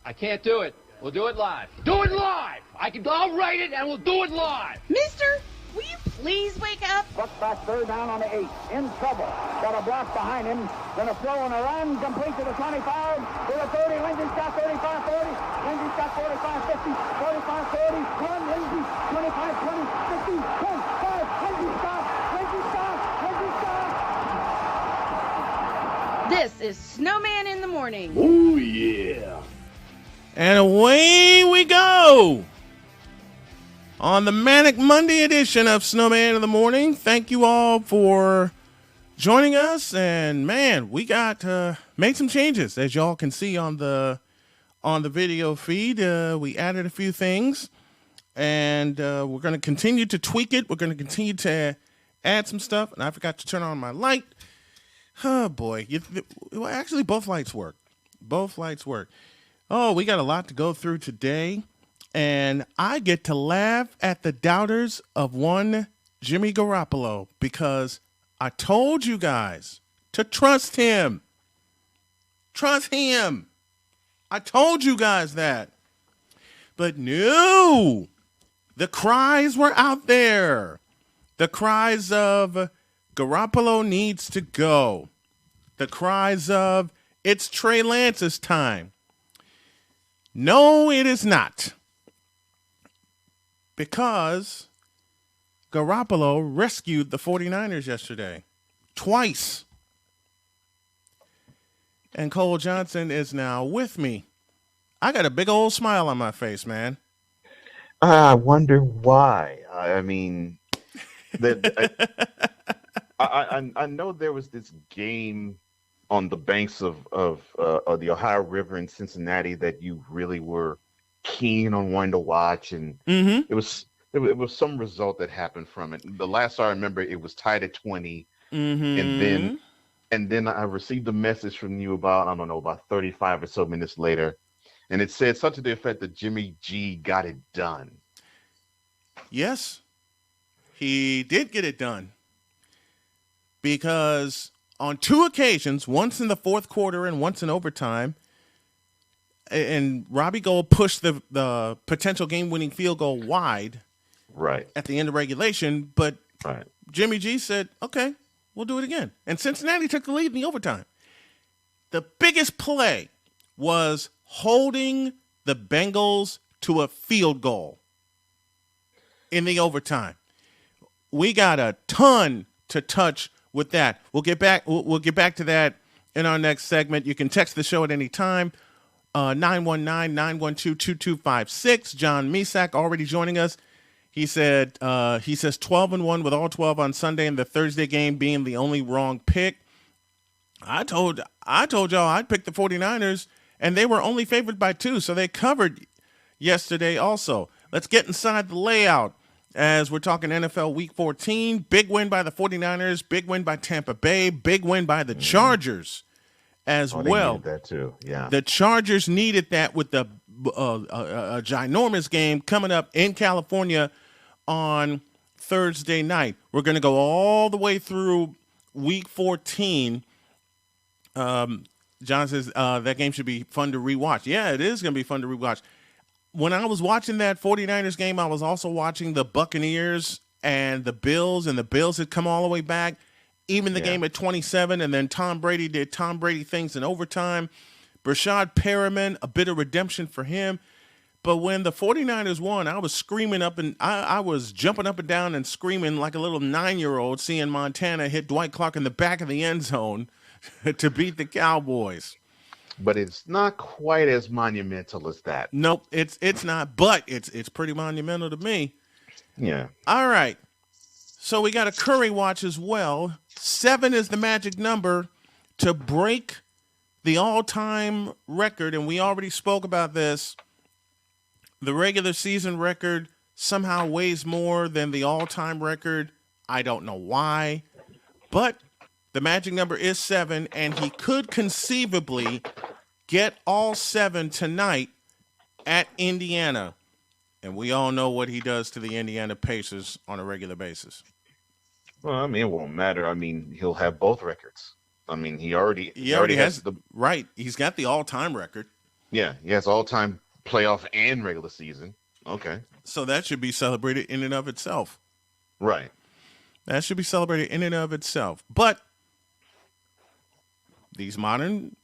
I can't do it. We'll do it live. Do it live! I'll write it and we'll do it live! Mister, will you please wake up? Back third down on the 8. In trouble. Got a block behind him. Gonna throw on a run. Complete to the 25. To the 30. Lindsey's got 35, 40. Lindsey's got 45, 50. 45, 40. Run, Lindsey. 25, 20, 50, 10, 5. Lindsey stop. Lindsey stop. Lindsey stop. This is Snowman in the Morning. Oh, yeah. And away we go on the Manic Monday edition of Snowman in the Morning. Thank you all for joining us. And man, we got made some changes, as y'all can see on the video feed. We added a few things, and we're going to continue to tweak it. We're going to continue to add some stuff. And I forgot to turn on my light. Oh boy, well, actually both lights work. Both lights work. Oh, we got a lot to go through today, and I get to laugh at the doubters of one Jimmy Garoppolo because I told you guys to trust him. Trust him. I told you guys that. But no, the cries were out there. The cries of Garoppolo needs to go. The cries of it's Trey Lance's time. No, it is not. Because Garoppolo rescued the 49ers yesterday. Twice. And Cole Johnson is now with me. I got a big old smile on my face, man. I wonder why. I mean, I know there was this game on the banks of the Ohio River in Cincinnati that you really were keen on wanting to watch, and it was some result that happened from it. The last I remember, it was tied at 20, and then I received a message from you about 35 or so minutes later, and it said something to the effect that Jimmy G got it done. Yes, he did get it done because on two occasions, once in the fourth quarter and once in overtime, and Robbie Gould pushed the potential game-winning field goal wide at the end of regulation, but Jimmy G said, okay, we'll do it again. And Cincinnati took the lead in the overtime. The biggest play was holding the Bengals to a field goal in the overtime. We got a ton to touch with that. We'll get back to that in our next segment. You can text the show at any time. 919-912-2256. John Misak already joining us. He says 12-1 with all 12 on Sunday, and the Thursday game being the only wrong pick. I told y'all I'd pick the 49ers, and they were only favored by 2, so they covered yesterday also. Let's get inside the layout. As we're talking NFL Week 14, big win by the 49ers, big win by Tampa Bay, big win by the Chargers as well. They needed that too, yeah. The Chargers needed that with a ginormous game coming up in California on Thursday night. We're going to go all the way through Week 14. John says that game should be fun to rewatch. Yeah, it is going to be fun to rewatch. When I was watching that 49ers game, I was also watching the Buccaneers and the Bills had come all the way back, even the game at 27, and then Tom Brady did Tom Brady things in overtime. Brashad Perriman, a bit of redemption for him. But when the 49ers won, I was screaming I was jumping up and down and screaming like a little 9-year-old seeing Montana hit Dwight Clark in the back of the end zone to beat the Cowboys. But it's not quite as monumental as that. Nope, it's not, but it's pretty monumental to me. Yeah. All right. So we got a Curry watch as well. 7 is the magic number to break the all-time record, and we already spoke about this. The regular season record somehow weighs more than the all-time record. I don't know why, but the magic number is 7, and he could conceivably get all 7 tonight at Indiana. And we all know what he does to the Indiana Pacers on a regular basis. Well, I mean, it won't matter. I mean, he'll have both records. I mean, he already has the right. He's got the all-time record. Yeah, he has all-time playoff and regular season. Okay. So that should be celebrated in and of itself. Right. That should be celebrated in and of itself. But these modern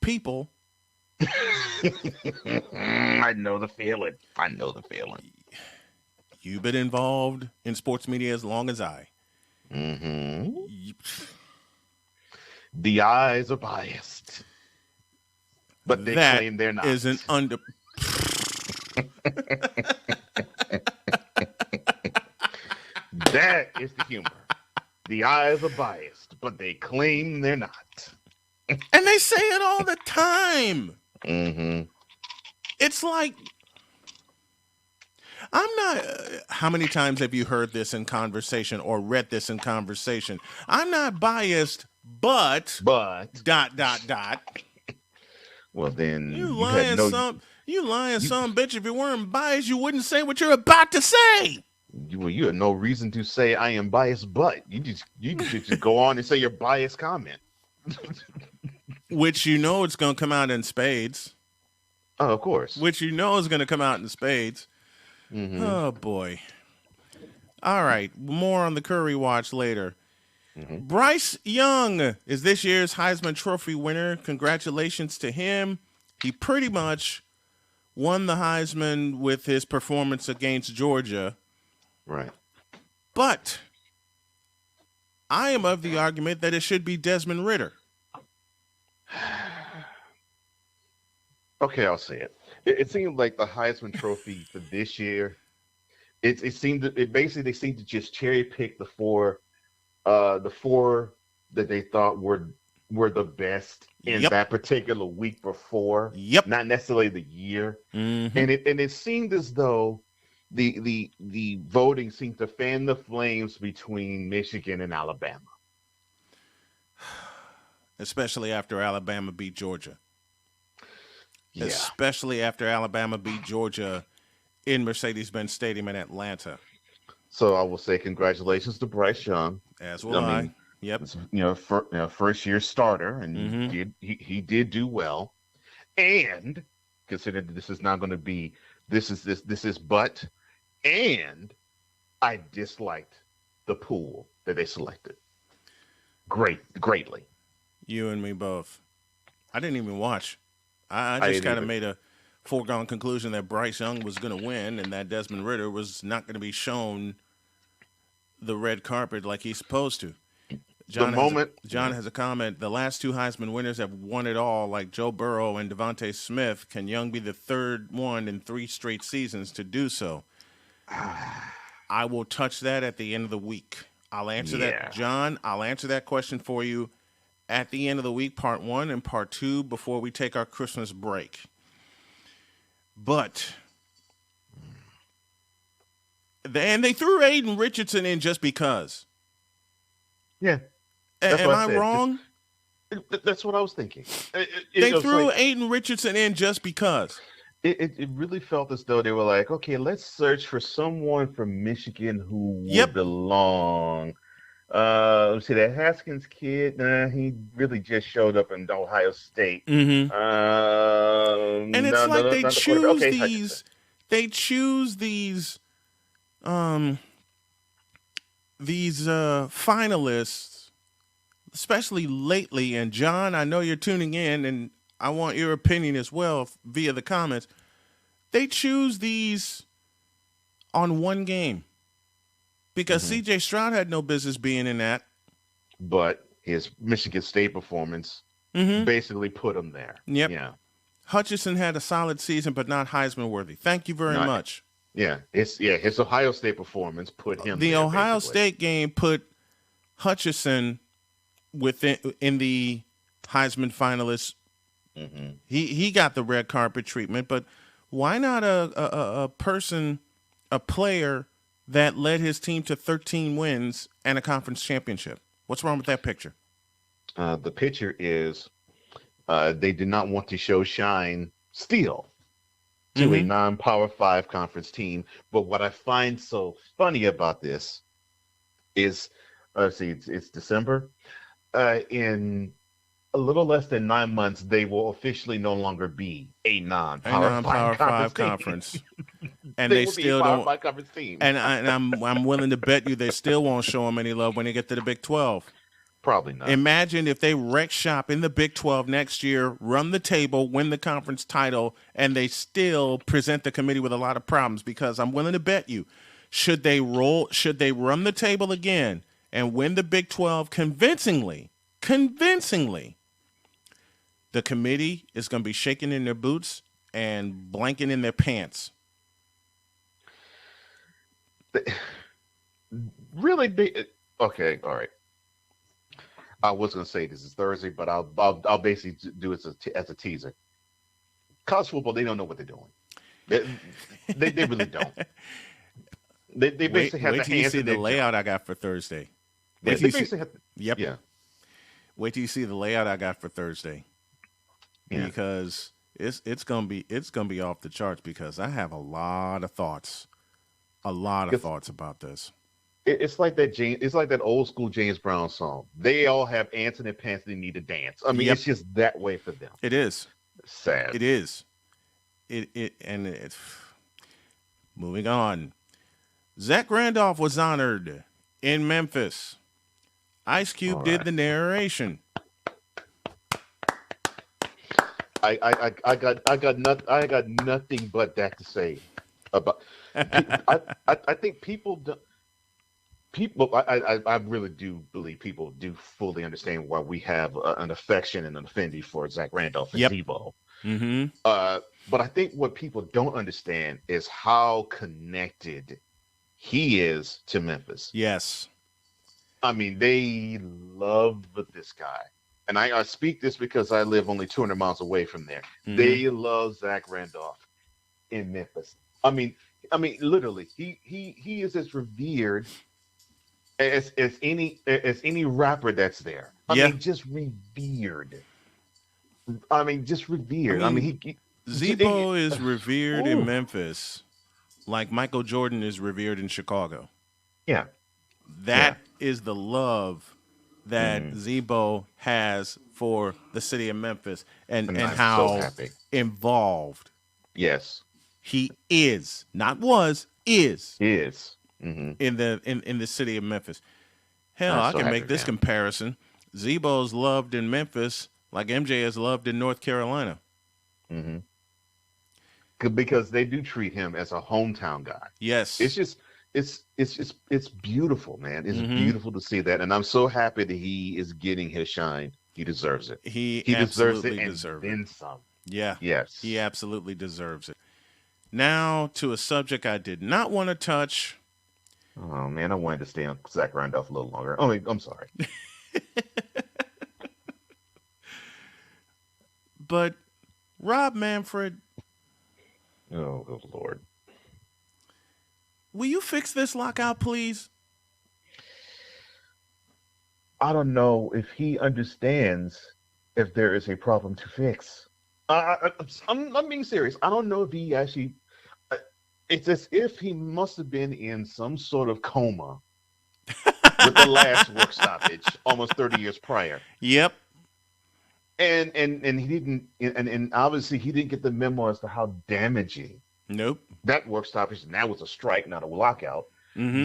people, I know the feeling. I know the feeling. you've been involved in sports media as long as I. Mm-hmm. The eyes are biased, but they that claim they're not. is an under. That is the humor. The eyes are biased, but they claim they're not. And they say it all the time. Mm-hmm. It's like, I'm not. How many times have you heard this in conversation or read this in conversation? I'm not biased, but. Dot. Well, then You you lying had no. some bitch. If you weren't biased, you wouldn't say what you're about to say. You had no reason to say I am biased, but you just go on and say your biased comment. Which you know it's going to come out in spades. Oh, of course. Which you know is going to come out in spades. Mm-hmm. Oh, boy. All right. More on the Curry watch later. Mm-hmm. Bryce Young is this year's Heisman Trophy winner. Congratulations to him. He pretty much won the Heisman with his performance against Georgia. Right. But I am of the argument that it should be Desmond Ridder. Okay, I'll say it. It seemed like the Heisman Trophy for this year. It basically they seemed to just cherry pick the four that they thought were the best in that particular week before. Yep. Not necessarily the year. Mm-hmm. And it seemed as though the voting seemed to fan the flames between Michigan and Alabama. Especially after Alabama beat Georgia. Yeah. Especially after Alabama beat Georgia in Mercedes-Benz Stadium in Atlanta. So I will say congratulations to Bryce Young. As will I. Yep. First year starter, and Mm-hmm. he did do well. And considered this is not going to be but I disliked the pool that they selected. Greatly. You and me both. I didn't even watch. I just kind of made a foregone conclusion that Bryce Young was going to win and that Desmond Ridder was not going to be shown the red carpet like he's supposed to. John has a comment. The last two Heisman winners have won it all, like Joe Burrow and Devontae Smith. Can Young be the third one in 3 straight seasons to do so? I will touch that at the end of the week. I'll answer that, John. I'll answer that question for you at the end of the week, part 1 and part 2, before we take our Christmas break. But, and they threw Aiden Richardson in just because. Yeah. Am I wrong? That's what I was thinking. They threw Aiden Richardson in just because. It really felt as though they were like, okay, let's search for someone from Michigan who would belong. Let's see, that Haskins kid, he really just showed up in Ohio State. Mm-hmm. And it's they choose these finalists, especially lately. And John, I know you're tuning in, and I want your opinion as well via the comments. They choose these on one game because C.J. Stroud had no business being in that. But his Michigan State performance basically put him there. Yep. Yeah. Hutchinson had a solid season, but not Heisman worthy. Thank you very much. Yeah. His Ohio State performance put him The there, Ohio basically. State game put Hutchinson in the Heisman finalists. Mm-hmm. He got the red carpet treatment, but why not a player that led his team to 13 wins and a conference championship? What's wrong with that picture? The picture is they did not want to show shine steel to a non-Power 5 conference team. But what I find so funny about this is, it's December. In a little less than 9 months, they will officially no longer be a A non-Power non-Power Five Five conference team. conference, and They they will be a still Power don't. Five conference team. And I'm willing to bet you they still won't show them any love when they get to the Big 12. Probably not. Imagine if they wreck shop in the Big 12 next year, run the table, win the conference title, and they still present the committee with a lot of problems. Because I'm willing to bet you, should they run the table again and win the Big 12 convincingly, the committee is going to be shaking in their boots and blanking in their pants. Really big. Okay, all right. I was going to say this is Thursday, but I'll basically do it as a teaser. College football, they don't know what they're doing. They really don't. They basically have wait the till you hands see in the their layout I got for Thursday. They Wait till you see, basically have. yep. Yeah. Wait till you see the layout I got for Thursday. Yeah. Because it's gonna be off the charts because I have a lot of thoughts about this. It's like that old school James Brown song. They all have ants in their pants. They need to dance. I mean, Yep. It's just that way for them. It is. Sad. It is. It's moving on. Zach Randolph was honored in Memphis. Ice Cube did the narration. I got nothing but that to say about. I think I really do believe people do fully understand why we have an affection and an affinity for Zach Randolph and Zebo. Mm-hmm. But I think what people don't understand is how connected he is to Memphis. Yes. I mean, they love this guy. And I speak this because I live only 200 miles away from there. Mm-hmm. They love Zach Randolph in Memphis. I mean, literally, he is as revered as any rapper that's there. I mean, just revered. Zebo is revered in Memphis, like Michael Jordan is revered in Chicago. Yeah, that is the love that Zebo has for the city of Memphis, and how involved. Yes, he is, not was, is in the city of Memphis. Hell, I can make this comparison. Zebo's loved in Memphis like MJ is loved in North Carolina. Mm-hmm. Because they do treat him as a hometown guy. Yes, it's beautiful, man. It's beautiful to see that, and I'm so happy that he is getting his shine. He deserves it. He deserves it, and then some. Yeah. Yes. He absolutely deserves it. Now to a subject I did not want to touch. Oh man, I wanted to stay on Zach Randolph a little longer. Oh, I'm sorry. But Rob Manfred. Oh, good Lord. Will you fix this lockout, please? I don't know if he understands if there is a problem to fix. I'm being serious. I don't know if he actually. It's as if he must have been in some sort of coma with the last work stoppage almost 30 years prior. Yep. And he didn't, and obviously he didn't get the memo as to how damaging. Nope. That work stoppage, and that was a strike, not a lockout. Mm-hmm.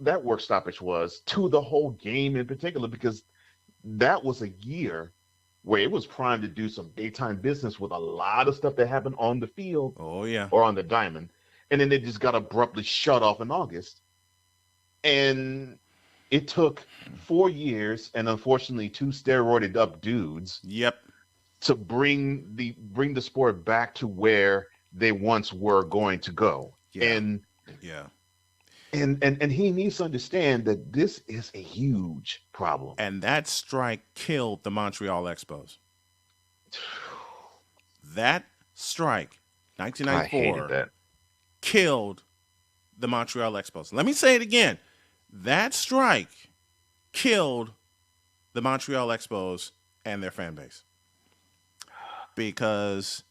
That work stoppage was to the whole game in particular, because that was a year where it was primed to do some big time business with a lot of stuff that happened on the field. Oh yeah. Or on the diamond. And then they just got abruptly shut off in August. And it took 4 years and unfortunately 2 steroided up dudes. Yep. To bring the sport back to where they once were going to go. Yeah. And he needs to understand that this is a huge problem. And that strike killed the Montreal Expos. That strike, 1994, I hated that. Killed the Montreal Expos. Let me say it again. That strike killed the Montreal Expos and their fan base. Because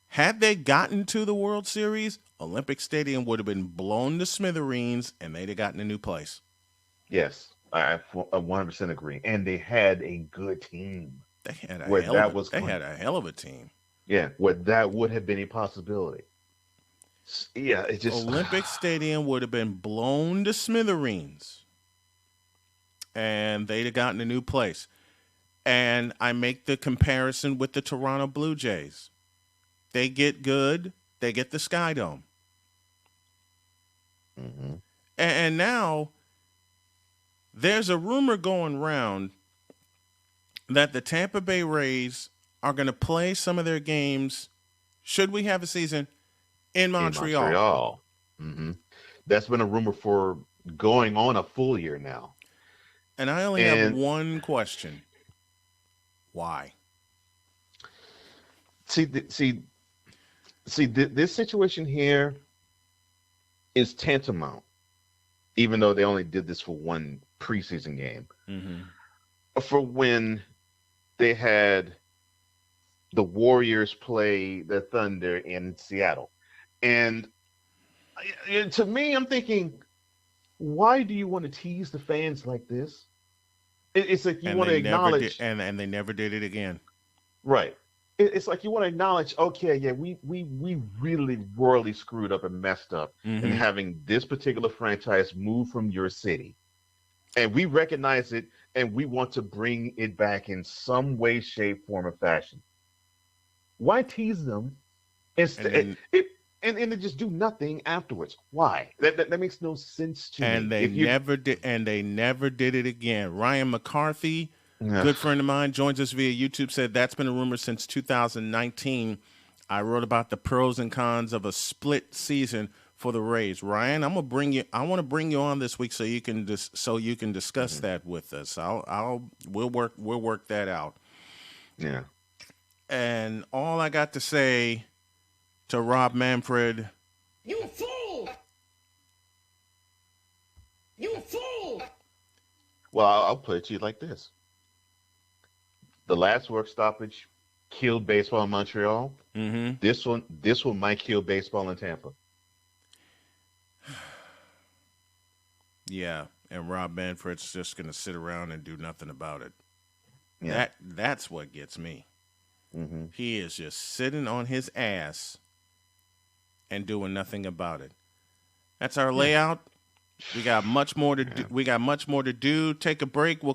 had they gotten to the World Series, Olympic Stadium would have been blown to smithereens and they'd have gotten a new place. Yes, I 100% agree. And they had a good team. They had where that was they going. had a hell of a team. Yeah, where that would have been a possibility. Yeah, it just Olympic Stadium would have been blown to smithereens, and they'd have gotten a new place. And I make the comparison with the Toronto Blue Jays. They get good, they get the Sky Dome. mm-hmm. And now there's a rumor going around that the Tampa Bay Rays are going to play some of their games, should we have a season, in Montreal. In Montreal. Mm-hmm. That's been a rumor for going on a full year now. And I only have one question. Why? This situation here is tantamount, even though they only did this for one preseason game, for when they had the Warriors play the Thunder in Seattle. And to me, I'm thinking, why do you want to tease the fans like this? It's like you want to acknowledge, and they never did it again. Right? It's like you want to acknowledge, okay, yeah, we really royally screwed up and messed up in having this particular franchise move from your city, and we recognize it, and we want to bring it back in some way, shape, form, or fashion. Why tease them instead? And then just do nothing afterwards. Why? That makes no sense to me. And they never did. And they never did it again. Ryan McCarthy, good friend of mine, joins us via YouTube. Said that's been a rumor since 2019. I wrote about the pros and cons of a split season for the Rays. Ryan, I want to bring you on this week so you can discuss that with us. We'll work that out. Yeah. And all I got to say to Rob Manfred, You fool! You fool! Well, I'll put it to you like this. The last work stoppage killed baseball in Montreal. This one might kill baseball in Tampa. Yeah, and Rob Manfred's just going to sit around and do nothing about it. Yeah. That's what gets me. He is just sitting on his ass and doing nothing about it. That's our layout. We got much more to do. Take a break. We'll come